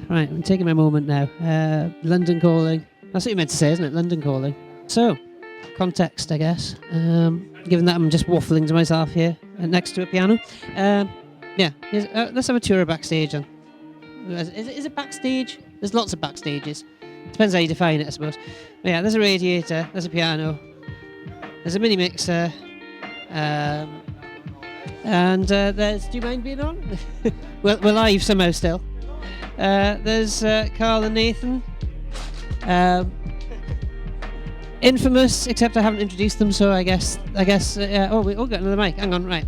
Right, I'm taking my moment now. London Calling. That's what you meant to say, isn't it? London Calling. So, context, I guess. Given that I'm just waffling to myself here next to a piano. Let's have a tour of backstage. Is it backstage? There's lots of backstages. Depends how you define it, I suppose. But yeah, there's a radiator, there's a piano, there's a mini mixer, and there's... Do you mind being on? we're live somehow still. There's Carl and Nathan. Infamous, except I haven't introduced them, so I guess. We all got another mic. Hang on, right.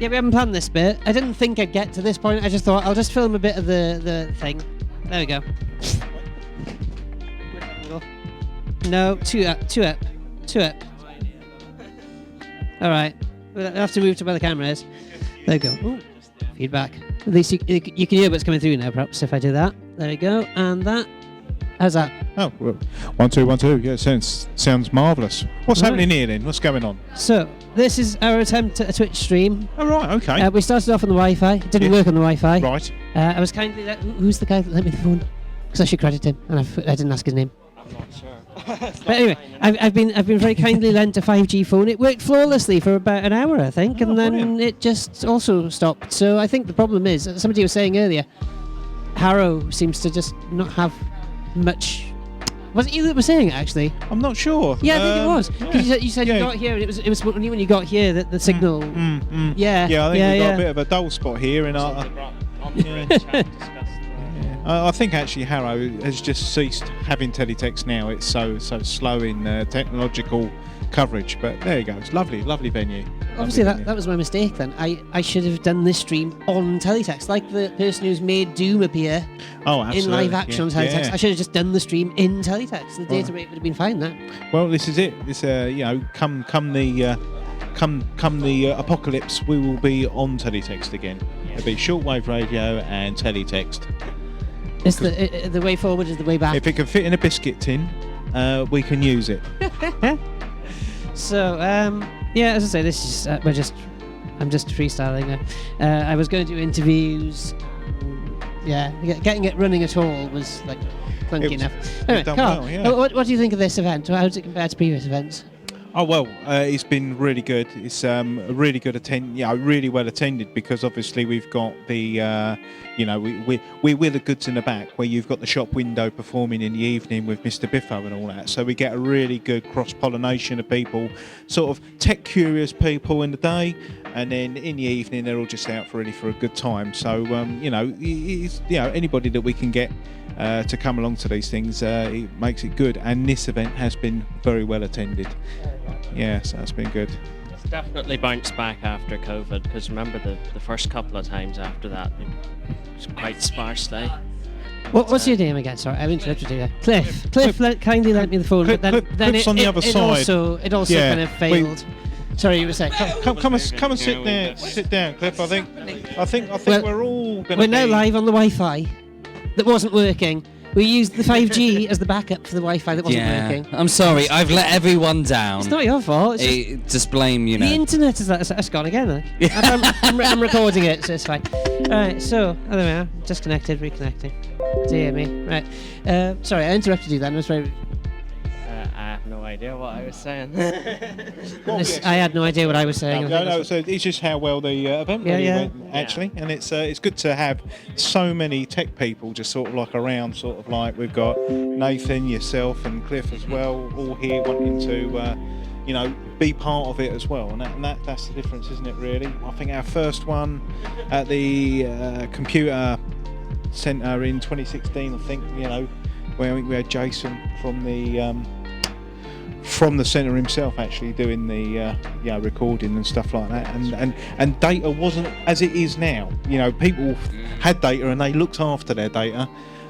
Yeah, we haven't planned this bit. I didn't think I'd get to this point. I just thought I'll just film a bit of the thing. There we go. No, two up. All right. We'll have to move to where the camera is. There we go. Ooh, feedback. At least you can hear what's coming through now, perhaps, if I do that. There we go. And that. How's that? Oh, well, 1 2 1 2. Yeah, sounds marvellous. What's happening here then? What's going on? So, this is our attempt at a Twitch stream. Oh, right, okay. We started off on the Wi-Fi. It didn't work on the Wi-Fi. Right. I was kindly... Who's the guy that lent me the phone? Because I should credit him, and I didn't ask his name. I'm not sure. But anyway, I've been very kindly lent a 5G phone. It worked flawlessly for about an hour, I think, and then brilliant. It just also stopped. So I think the problem is, somebody was saying earlier, Harrow seems to just not have much... Was it you that was saying it, actually? I'm not sure. Yeah, I think it was. Because you said you got here, and it was only when you got here that the signal... Yeah, I think we've got a bit of a dull spot here in our... I think actually Harrow has just ceased having teletext now. It's so slow in technological coverage. But there you go. It's lovely venue. Obviously, that was my mistake then. I should have done this stream on teletext, like the person who's made Doom appear in live action on teletext. Yeah. I should have just done the stream in teletext. The data rate would have been fine then. Well, this is it. It's come the apocalypse, we will be on teletext again. It'll be shortwave radio and teletext. It's the way forward is the way back. If it can fit in a biscuit tin, we can use it. So, as I say, this is I'm just freestyling now. I was going to do interviews. Yeah, getting it running at all was like clunky enough. Anyway, Carl, what do you think of this event? How does it compare to previous events? Oh well, it's been really good. It's a really good really well attended, because obviously we've got the we're the goods in the back, where you've got the shop window performing in the evening with Mr. Biffo and all that. So we get a really good cross-pollination of people, sort of tech-curious people in the day, and then in the evening they're all just out for a good time. So anybody that we can get to come along to these things, it makes it good. And this event has been very well attended. Yeah, so that's been good. It's definitely bounced back after COVID, because remember the first couple of times after that, it was quite sparsely. What's your name again? Sorry, I've interrupted you there. Cliff kindly lent me the phone, but then Cliff's on the other side. It also kind of failed. Sorry, you were saying. Come and sit there. Sit down, Cliff. I think we're all going to. We're now live on the Wi-Fi that wasn't working. We used the 5G as the backup for the Wi-Fi that wasn't working. I'm sorry, I've let everyone down. It's not your fault. Just blame, The internet is gone again. I'm recording it, so it's fine. Alright, so, there we are. Disconnected, reconnecting. Do you hear me? Right. Sorry, I interrupted you then. I was very... I have no idea what I was saying. I had no idea what I was saying. No, so it's just how well the event went, actually. And it's good to have so many tech people just sort of like around, sort of like we've got Nathan, yourself and Cliff as well, all here wanting to, be part of it as well. And that's the difference, isn't it, really? I think our first one at the Computer Centre in 2016, I think, where we had Jason from the centre himself actually doing the recording and stuff like that, and data wasn't as it is now. People had data and they looked after their data.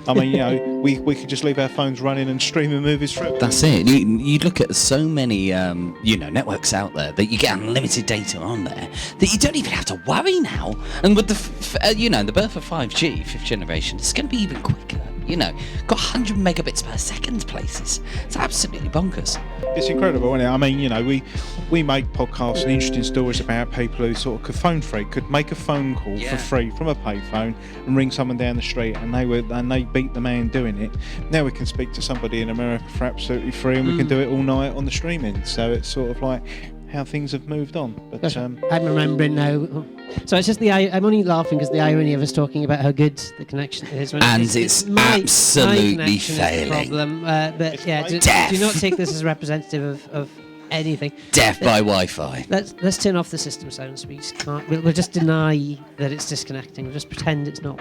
I mean, we could just leave our phones running and streaming movies through. That's it. You look at so many networks out there that you get unlimited data on there that you don't even have to worry now. And with the birth of 5G, fifth generation, it's going to be even quicker. You know, got 100 megabits per second places. It's absolutely bonkers. It's incredible, isn't it? I mean, you know, we make podcasts and interesting stories about people who sort of could phone free, could make a phone call for free from a payphone and ring someone down the street, and they beat the man doing it. Now we can speak to somebody in America for absolutely free, and we can do it all night on the streaming. So it's sort of like how things have moved on. But I'm remembering now. So it's just I'm only laughing because the irony of us talking about how good the connection is. When And it's absolutely my connection failing. is the problem. But yeah, do not take this as representative of anything. Death by Wi-Fi. Let's turn off the system sounds. We'll just deny that it's disconnecting. We'll just pretend it's not.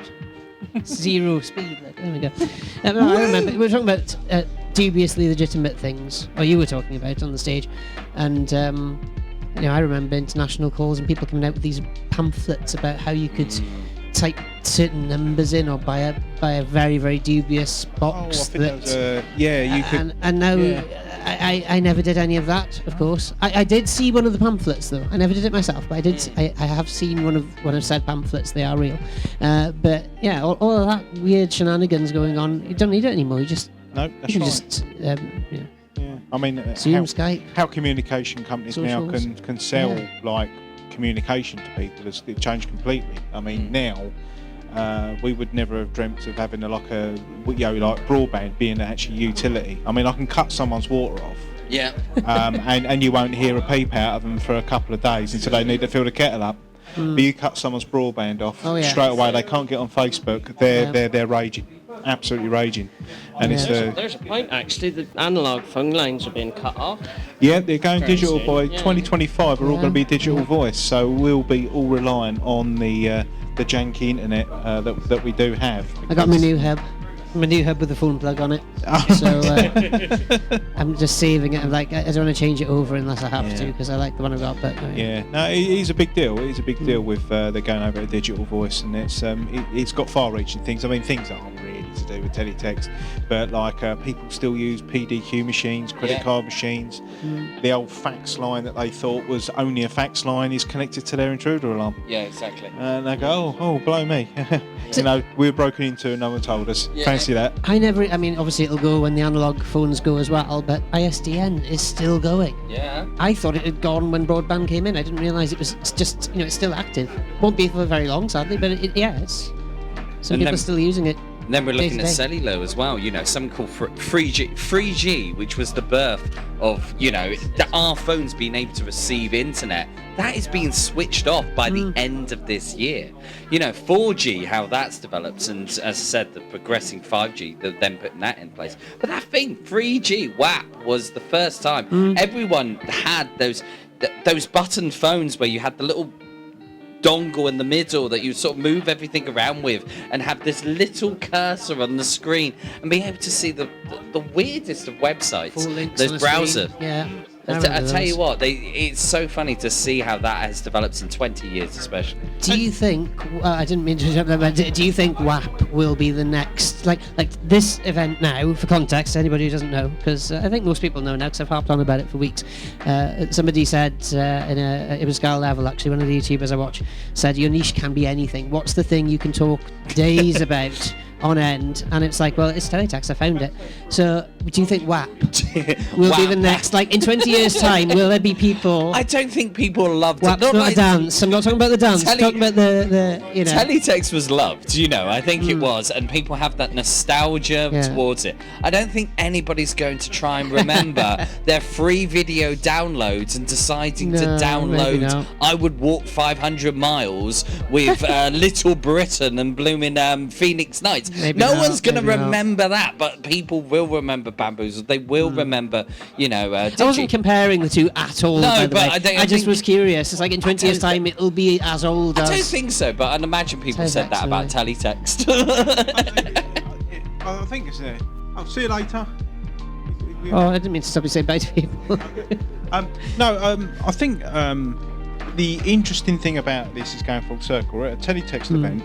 Zero speed. There we go. I remember we were talking about dubiously legitimate things, or you were talking about on the stage, and you know, I remember international calls and people coming out with these pamphlets about how you could type certain numbers in or buy a very, very dubious box. You could. And now I never did any of that. Of course, I did see one of the pamphlets though. I never did it myself, but I did. I have seen one of said pamphlets. They are real. But yeah, all of that weird shenanigans going on. You don't need it anymore. You just No, that's you right. just I mean, Zoom, Skype. how communication companies now can sell like communication to people has changed completely. I mean, now we would never have dreamt of having like broadband being actually utility. I mean, I can cut someone's water off. Yeah. and you won't hear a peep out of them for a couple of days until they need to fill the kettle up. But you cut someone's broadband off straight away. They can't get on Facebook. They're raging, absolutely raging. And there's a point actually. The analog phone lines are being cut off. Yeah, they're going digital soon. by 2025. We're all going to be digital voice, so we'll be all reliant on the janky internet that we do have. I got my new hub. My new hub with the phone plug on it. So I'm just saving it. I'm like, I don't want to change it over unless I have to because I like the one I've got. But no, it's a big deal. It's a big deal with they're going over to digital voice, and it's got far-reaching things. I mean, things that aren't really to do with teletext, but like people still use PDQ machines, credit card machines. The old fax line that they thought was only a fax line is connected to their intruder alarm. Yeah, exactly. And they go, oh, blow me. You know, we were broken into and no one told us. Fancy that. I mean, obviously it'll go when the analog phones go as well, but ISDN is still going. Yeah. I thought it had gone when broadband came in. I didn't realise it was just, it's still active. Won't be for very long, sadly, but some people are still using it. And then we're looking at cellular as well, something called 3G, which was the birth of, our phones being able to receive internet. That is being switched off by the end of this year. 4G, how that's developed, and as I said, the progressing 5G, then putting that in place. But that thing, 3G, WAP, was the first time everyone had those button phones where you had the little dongle in the middle that you sort of move everything around with and have this little cursor on the screen and be able to see the weirdest of websites, those browser. Yeah. I tell you what, it's so funny to see how that has developed in 20 years especially. Do you think, I didn't mean to interrupt that, but do you think WAP will be the next, like this event now, for context, anybody who doesn't know, because I think most people know now because I've harped on about it for weeks. Somebody said, it was Scar Level actually, one of the YouTubers I watch, said your niche can be anything. What's the thing you can talk days about on end? And it's like, well, it's teletext, I found it. So do you think WAP will be the next, like in 20 years time, will there be people? I don't think people loved WAP's it. not a dance. I'm not talking about the dance. I'm talking about the teletext was loved, I think it was, and people have that nostalgia towards it. I don't think anybody's going to try and remember their free video downloads and deciding to download I Would Walk 500 Miles with Little Britain and blooming Phoenix Nights. No one's going to remember that, but people will remember Bamboozle. They will remember, I wasn't comparing the two at all. No, but I just was curious. It's like in 20 years' time, it'll be as old as. I don't think so, but I'd imagine people said that about teletext. I think it's there. I'll see you later. Oh, I didn't mean to stop you saying bye to people. I think the interesting thing about this is going full circle. We're at a teletext event.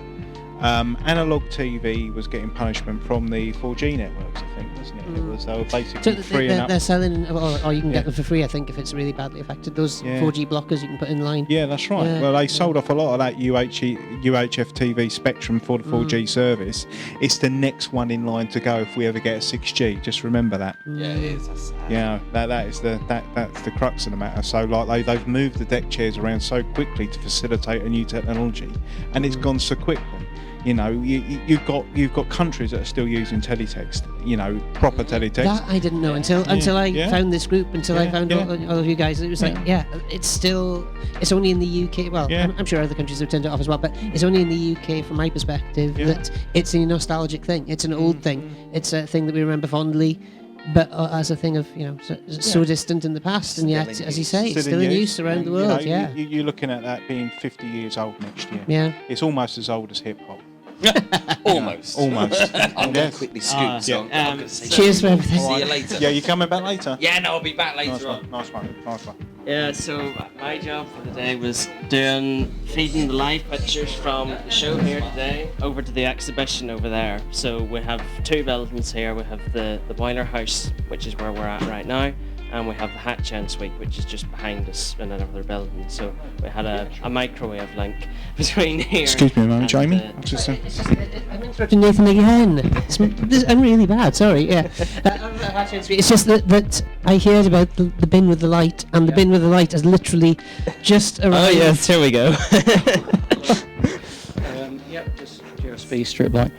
Analog TV was getting punishment from the 4G networks, I think, wasn't it? It was basically So freeing up. they're selling, or you can get them for free, I think, if it's really badly affected. Those 4G blockers you can put in line. Yeah, that's right. Yeah, Well, they sold off a lot of that UHF TV spectrum for the 4G service. It's the next one in line to go if we ever get a 6G. Just remember that. Yeah, it is. That's sad. Yeah, that's the crux of the matter. So like they've moved the deck chairs around so quickly to facilitate a new technology, and it's gone so quickly. You know, you've got countries that are still using teletext. You know, proper teletext. That I didn't know until I found this group. Until I found all of you guys. It was like, it's only in the UK. Well, I'm sure other countries have turned it off as well, but it's only in the UK, from my perspective, that it's a nostalgic thing. It's an old thing. It's a thing that we remember fondly. But as a thing of, so distant in the past, and yet, as you say, it's still in use around the world. You're looking at that being 50 years old next year. Yeah, it's almost as old as hip hop. Almost. I'm going to quickly scoot. Cheers for everything. See you later. Yeah, you coming back later? Yeah, no, I'll be back later on. Nice one. Yeah, so my job for the day was feeding the live pictures from the show here today over to the exhibition over there. So we have two buildings here. We have the Boiler House, which is where we're at right now, and we have the Hatch End Suite, which is just behind us in another building. So we had a microwave link between here. Excuse me a moment, and Jamie. I'm interrupting Nathan again. I'm really bad. Sorry. Yeah. It's just that I heard about the bin with the light, and the bin with the light is literally just arrived. Oh yes, here we go. Just USB strip light.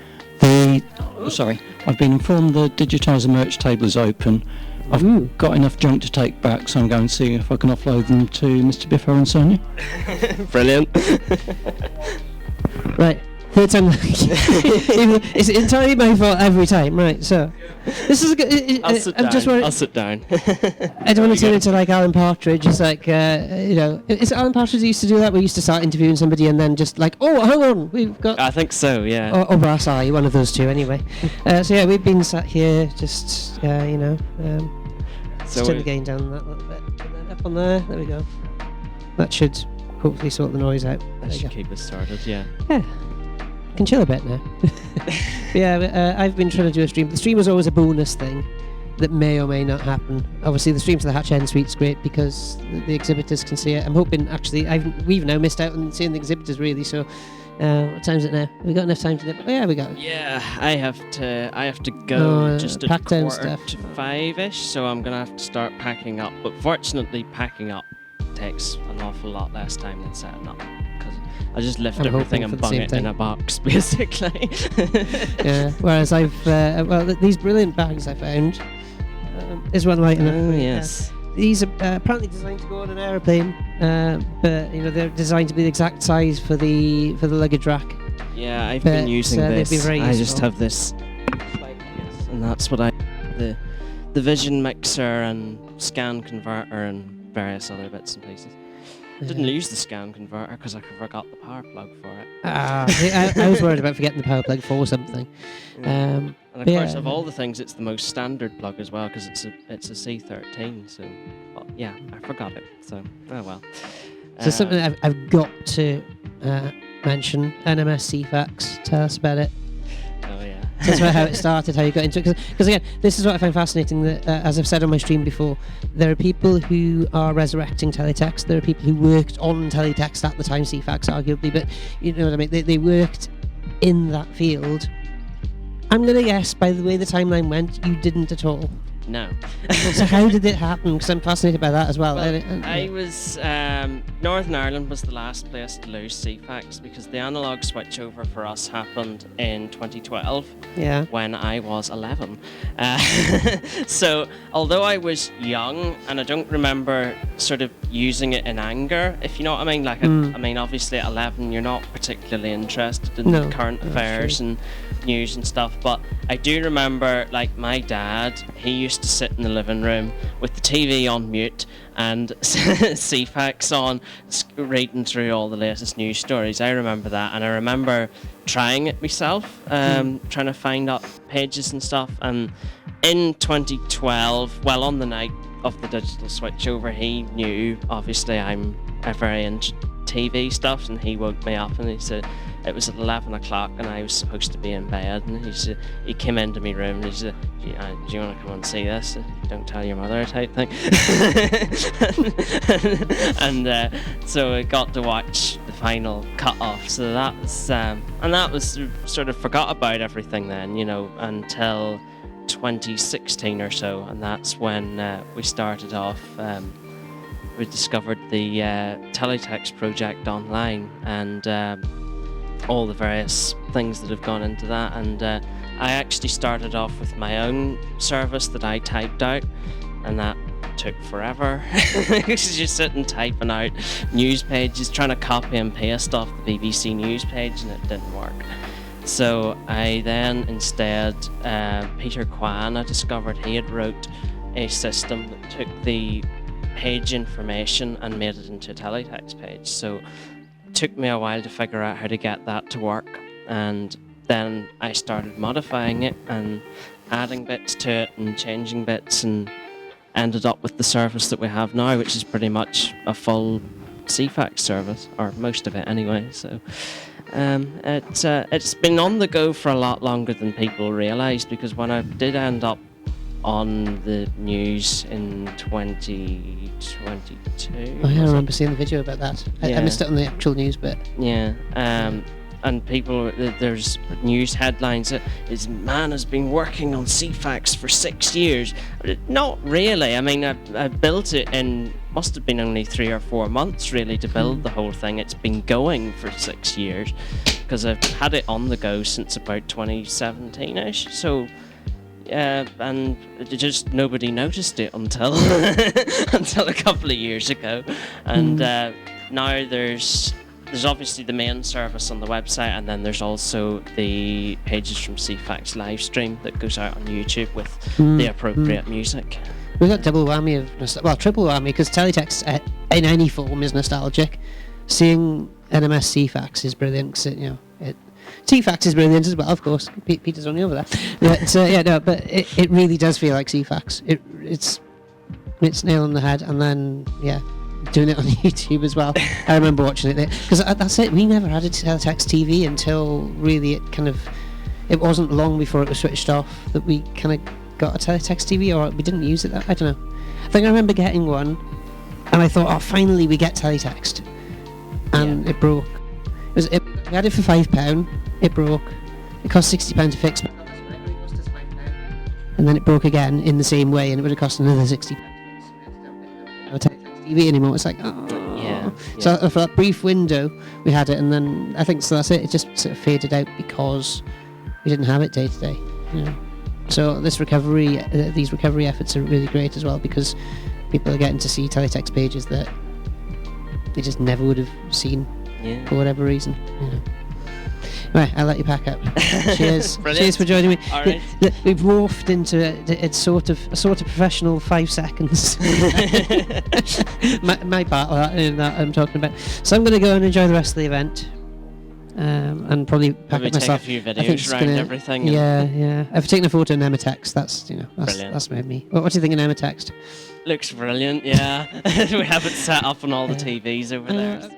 I've been informed the digitizer merch table is open. I've got enough junk to take back, so I'm going to see if I can offload them to Mr. Biffo and Sonia. Brilliant. Right. Third time. It's entirely my fault every time. Right. So this is a good. I'll sit down. I don't want to turn into like Alan Partridge. It's like is it Alan Partridge who used to do that? We used to start interviewing somebody and then just like, oh, hang on, we've got. I think so. Yeah. Or Brass Eye, one of those two, anyway. So we've been sat here just just turn the gain down that little bit, and then up on there. There we go. That should hopefully sort the noise out. That should keep us started. Yeah. Yeah. Can chill a bit now. I've been trying to do a stream. The stream was always a bonus thing that may or may not happen. Obviously, the stream to the Hatch End Suite's great because the exhibitors can see it. I'm hoping, actually, we've now missed out on seeing the exhibitors, really, so what time is it now? Have we got enough time to do it? Oh, yeah, we got it. Yeah, I have to go just at pack down 4:45-ish, so I'm going to have to start packing up. But fortunately, packing up takes an awful lot less time than setting up. I just lift everything and bung it in a box, basically. Yeah. Whereas these brilliant bags I found is one light enough. Oh yes. These are apparently designed to go on an aeroplane, but they're designed to be the exact size for the luggage rack. Yeah, I've been using this. They'd be very I useful. just have this like this, and that's what the vision mixer and scan converter and various other bits and pieces. I didn't use the scan converter because I forgot the power plug for it. I was worried about forgetting the power plug for something. And of course, of all the things, it's the most standard plug as well because it's a C13. So, yeah, I forgot it. So, oh well. So something I've got to mention, NMS CFAX. Tell us about it. Oh yeah. That's about how it started, how you got into it. Because again, this is what I find fascinating, that as I've said on my stream before, there are people who are resurrecting teletext, there are people who worked on teletext at the time, CFAX arguably, but you know what I mean, they worked in that field. I'm going to guess, by the way the timeline went, you didn't at all. No. So how did it happen? Because I'm fascinated by that as well. I was Northern Ireland was the last place to lose CFAX because the analog switchover for us happened in 2012. Yeah. When I was 11. So although I was young and I don't remember sort of using it in anger, if you know what I mean. Like I mean, obviously at 11 you're not particularly interested in current affairs and news and stuff, but I do remember like my dad, he used to sit in the living room with the TV on mute and CFAX on, reading through all the latest news stories. I remember that, and I remember trying it myself, trying to find up pages and stuff. And in 2012, well, on the night of the digital switchover, he knew, obviously I'm a very TV stuff, and he woke me up and he said it was at 11 o'clock and I was supposed to be in bed, and he came into my room and he said, do you want to come and see this? Don't tell your mother type thing. And so I got to watch the final cut off. So that was and that was sort of forgot about everything then, until 2016 or so, and that's when we started off. We discovered the Teletext project online, and all the various things that have gone into that. And I actually started off with my own service that I typed out, and that took forever. Just sitting typing out news pages, trying to copy and paste off the BBC news page, and it didn't work. So I then instead, Peter Kwan, I discovered he had wrote a system that took the page information and made it into a teletext page. So it took me a while to figure out how to get that to work, and then I started modifying it and adding bits to it and changing bits, and ended up with the service that we have now, which is pretty much a full CFAX service, or most of it anyway. So it's been on the go for a lot longer than people realised, because when I did end up on the news in 2022... Oh yeah, I remember seeing the video about that. I missed it on the actual news bit. Yeah, and people, there's news headlines that this man has been working on CFAX for 6 years. Not really. I mean, I built it in, must have been only 3 or 4 months really to build the whole thing. It's been going for 6 years, because I've had it on the go since about 2017ish. So and just nobody noticed it until until a couple of years ago. And now there's obviously the main service on the website, and then there's also the pages from CFAX live stream that goes out on YouTube with the appropriate music. We've got double whammy of triple whammy, because teletext in any form is nostalgic. Seeing NMS CFAX is brilliant, because TFAX is brilliant as well, of course. Peter's only over there. But it really does feel like CFAX. It's nail on the head, and then doing it on YouTube as well. I remember watching it there, because that's it. We never had a teletext TV until really it wasn't long before it was switched off that we kind of got a teletext TV, or we didn't use it. I don't know. I think I remember getting one, and I thought, finally we get teletext, and it broke. We had it for £5. It broke. It cost £60 to fix. And then it broke again in the same way, and it would have cost another £60. No TV anymore. It's like, So for that brief window, we had it, and then I think that's it. It just sort of faded out because we didn't have it day to day. So these recovery efforts are really great as well, because people are getting to see teletext pages that they just never would have seen for whatever reason. Right, I'll let you pack up. Cheers. Cheers for joining me. All right. We've morphed into a sort of professional 5 seconds. my part of that I'm talking about. So I'm going to go and enjoy the rest of the event, and probably pack up myself. Take a few videos around everything. Yeah. I've taken a photo in Ematext. That's brilliant. That's made me. What do you think in Ematext? Looks brilliant. Yeah, we have it set up on all the TVs over there.